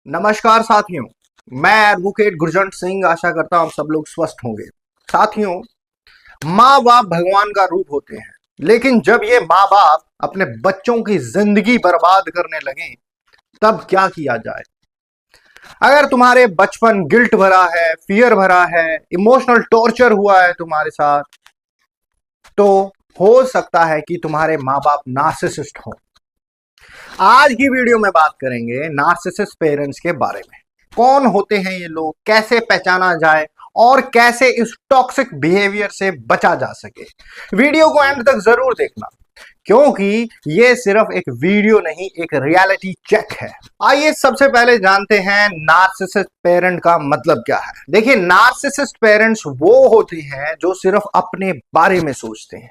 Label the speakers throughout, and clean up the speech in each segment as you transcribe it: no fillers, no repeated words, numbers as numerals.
Speaker 1: नमस्कार साथियों, मैं एडवोकेट गुरजंट सिंह आशा करता हूं आप सब लोग स्वस्थ होंगे। साथियों, माँ बाप भगवान का रूप होते हैं, लेकिन जब ये माँ बाप अपने बच्चों की जिंदगी बर्बाद करने लगे तब क्या किया जाए। अगर तुम्हारे बचपन गिल्ट भरा है, फियर भरा है, इमोशनल टॉर्चर हुआ है तुम्हारे साथ, तो हो सकता है कि तुम्हारे माँ बाप नार्सिसिस्ट हो। आज की वीडियो में बात करेंगे नार्सिसिस्ट पेरेंट्स के बारे में। कौन होते हैं ये लोग, कैसे पहचाना जाए और कैसे इस टॉक्सिक बिहेवियर से बचा जा सके। वीडियो को एंड तक जरूर देखना, क्योंकि ये सिर्फ एक वीडियो नहीं, एक रियलिटी चेक है। आइए सबसे पहले जानते हैं नार्सिसिस्ट पेरेंट का मतलब क्या है। देखिए, नार्सिसिस्ट पेरेंट्स वो होते हैं जो सिर्फ अपने बारे में सोचते हैं।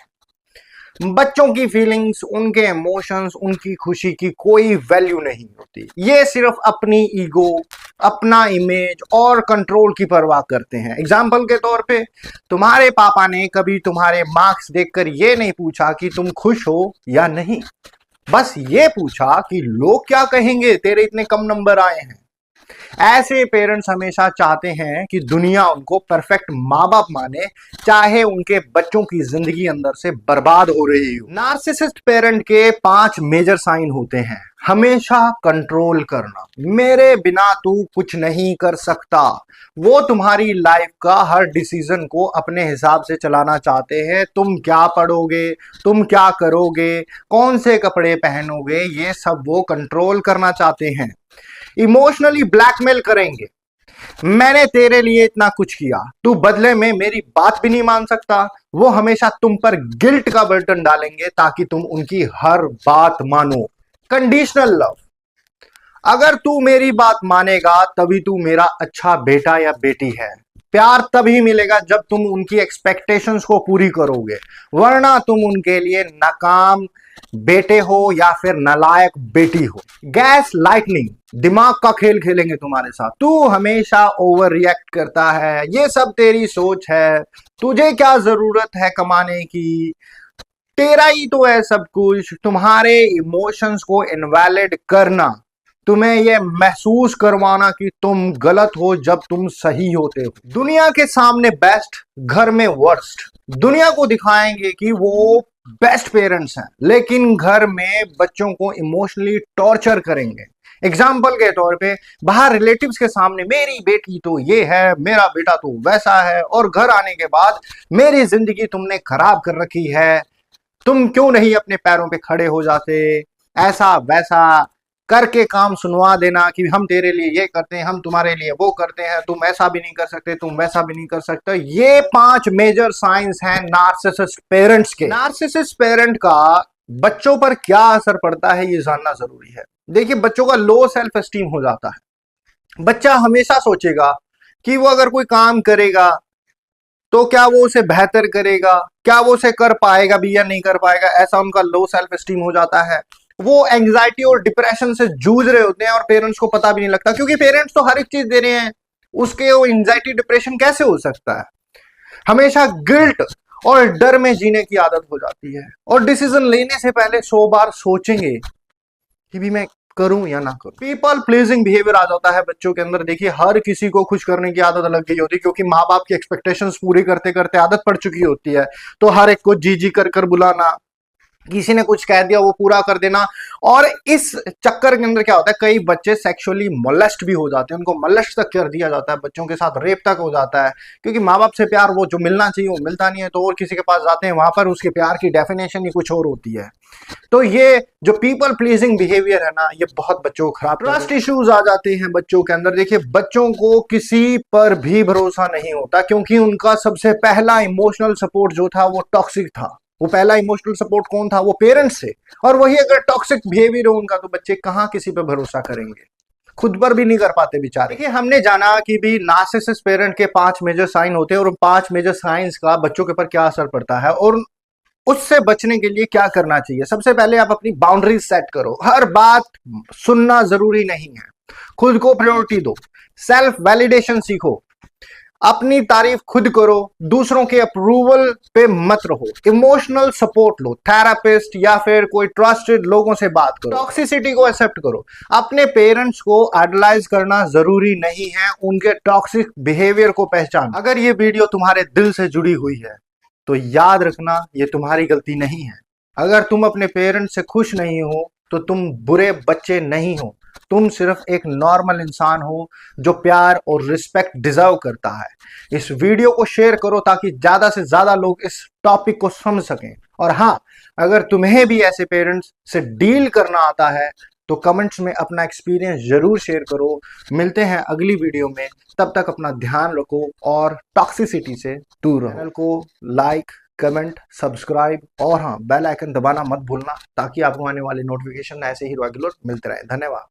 Speaker 1: बच्चों की फीलिंग्स, उनके इमोशंस, उनकी खुशी की कोई वैल्यू नहीं होती। ये सिर्फ अपनी ईगो, अपना इमेज और कंट्रोल की परवाह करते हैं। एग्जाम्पल के तौर पे, तुम्हारे पापा ने कभी तुम्हारे मार्क्स देखकर ये नहीं पूछा कि तुम खुश हो या नहीं, बस ये पूछा कि लोग क्या कहेंगे तेरे इतने कम नंबर आए हैं। ऐसे पेरेंट्स हमेशा चाहते हैं कि दुनिया उनको परफेक्ट माँ बाप माने, चाहे उनके बच्चों की जिंदगी अंदर से बर्बाद हो रही हो। नार्सिसिस्ट पेरेंट के 5 मेजर साइन होते हैं। हमेशा कंट्रोल करना, मेरे बिना तू कुछ नहीं कर सकता। वो तुम्हारी लाइफ का हर डिसीजन को अपने हिसाब से चलाना चाहते हैं। तुम क्या पढ़ोगे, तुम क्या करोगे, कौन से कपड़े पहनोगे, ये सब वो कंट्रोल करना चाहते हैं। इमोशनली ब्लैकमेल करेंगे, मैंने तेरे लिए इतना कुछ किया, तू बदले में मेरी बात भी नहीं मान सकता। वो हमेशा तुम पर गिल्ट का बर्डन डालेंगे ताकि तुम उनकी हर बात मानो। कंडीशनल लव, अगर तू मेरी बात मानेगा तभी तू मेरा अच्छा बेटा या बेटी है। प्यार तभी मिलेगा जब तुम उनकी एक्सपेक्टेशंस को पूरी करोगे, वरना तुम उनके लिए नाकाम बेटे हो या फिर नालायक बेटी हो। गैस लाइटनिंग, दिमाग का खेल खेलेंगे तुम्हारे साथ। तू हमेशा ओवर रिएक्ट करता है, ये सब तेरी सोच है, तुझे क्या जरूरत है कमाने की, तेरा ही तो है सब कुछ। तुम्हारे इमोशंस को इनवैलिड करना, तुम्हें यह महसूस करवाना कि तुम गलत हो जब तुम सही होते हो। दुनिया के सामने बेस्ट, घर में वर्स्ट। दुनिया को दिखाएंगे कि वो बेस्ट पेरेंट्स हैं, लेकिन घर में बच्चों को इमोशनली टॉर्चर करेंगे। एग्जाम्पल के तौर पे, बाहर रिलेटिव्स के सामने मेरी बेटी तो ये है, मेरा बेटा तो वैसा है, और घर आने के बाद मेरी जिंदगी तुमने खराब कर रखी है, तुम क्यों नहीं अपने पैरों पे खड़े हो जाते, ऐसा वैसा करके काम सुनवा देना कि हम तेरे लिए ये करते हैं, हम तुम्हारे लिए वो करते हैं, तुम ऐसा भी नहीं कर सकते, तुम वैसा भी नहीं कर सकते। ये 5 मेजर साइंस हैं नार्सिसिस्ट पेरेंट्स के। नार्सिसिस्ट पेरेंट का बच्चों पर क्या असर पड़ता है ये जानना जरूरी है। देखिए, बच्चों का लो सेल्फ एस्टीम हो जाता है। बच्चा हमेशा सोचेगा कि वो अगर कोई काम करेगा तो क्या वो उसे बेहतर करेगा, क्या वो उसे कर पाएगा भी या नहीं कर पाएगा, ऐसा उनका लो सेल्फ एस्टीम हो जाता है। वो एंग्जाइटी और डिप्रेशन से जूझ रहे होते हैं और पेरेंट्स को पता भी नहीं लगता, क्योंकि पेरेंट्स तो हर एक चीज दे रहे हैं, उसके वो एंग्जाइटी डिप्रेशन कैसे हो सकता है। हमेशा गिल्ट और डर में जीने की आदत हो जाती है, और डिसीजन लेने से पहले 100 बार सोचेंगे कि भी मैं करूं या ना करूं। पीपल प्लीजिंग बिहेवियर आ जाता है बच्चों के अंदर। देखिए, हर किसी को खुश करने की आदत लग गई होती है, क्योंकि माँ बाप की एक्सपेक्टेशंस पूरी करते करते आदत पड़ चुकी होती है। तो हर एक को जी जी कर कर बुलाना, किसी ने कुछ कह दिया वो पूरा कर देना। और इस चक्कर के अंदर क्या होता है, कई बच्चे सेक्सुअली मोलेस्ट भी हो जाते हैं, उनको मोलेस्ट तक कर दिया जाता है, बच्चों के साथ रेप तक हो जाता है, क्योंकि माँ बाप से प्यार वो जो मिलना चाहिए वो मिलता नहीं है, तो और किसी के पास जाते हैं, वहां पर उसके प्यार की डेफिनेशन ही कुछ और होती है। तो ये जो पीपल प्लीजिंग बिहेवियर है ना, ये बहुत बच्चों को खराब। ट्रस्ट इश्यूज आ जाते हैं बच्चों के अंदर। देखिए, बच्चों को किसी पर भी भरोसा नहीं होता, क्योंकि उनका सबसे पहला इमोशनल सपोर्ट जो था वो टॉक्सिक था। वो पहला इमोशनल सपोर्ट कौन था, वो पेरेंट्स से। और वही अगर टॉक्सिक बिहेवियर हो उनका, तो बच्चे कहां किसी पे भरोसा करेंगे, खुद पर भी नहीं कर पाते बेचारे। देखिए, हमने जाना कि भी नार्सिसिस्ट पेरेंट के 5 मेजर साइन होते हैं, और 5 मेजर साइंस का बच्चों के ऊपर क्या असर पड़ता है और उससे बचने के लिए क्या करना चाहिए। सबसे पहले आप अपनी बाउंड्रीज सेट करो। हर बात सुनना जरूरी नहीं है, खुद को प्रायोरिटी दो, सेल्फ वैलिडेशन सीखो। अपनी तारीफ खुद करो, दूसरों के अप्रूवल पे मत रहो, इमोशनल सपोर्ट लो, थेरापिस्ट या फिर कोई ट्रस्टेड लोगों से बात करो, टॉक्सिसिटी को एक्सेप्ट करो। अपने पेरेंट्स को आइडलाइज करना जरूरी नहीं है, उनके टॉक्सिक बिहेवियर को पहचान। अगर ये वीडियो तुम्हारे दिल से जुड़ी हुई है तो याद रखना ये तुम्हारी गलती नहीं है। अगर तुम अपने पेरेंट्स से खुश नहीं हो तो तुम बुरे बच्चे नहीं हो, तुम सिर्फ एक नॉर्मल इंसान हो जो प्यार और रिस्पेक्ट डिजर्व करता है। इस वीडियो को शेयर करो ताकि ज्यादा से ज्यादा लोग इस टॉपिक को समझ सकें। और हाँ, अगर तुम्हें भी ऐसे पेरेंट्स से डील करना आता है तो कमेंट्स में अपना एक्सपीरियंस जरूर शेयर करो। मिलते हैं अगली वीडियो में, तब तक अपना ध्यान रखो और टॉक्सिसिटी से दूर रहो। चैनल को लाइक, कमेंट, सब्सक्राइब और हाँ, बेल आइकन दबाना मत भूलना ताकि आपको आने वाले नोटिफिकेशन ऐसे ही रेगुलर मिलते रहे। धन्यवाद।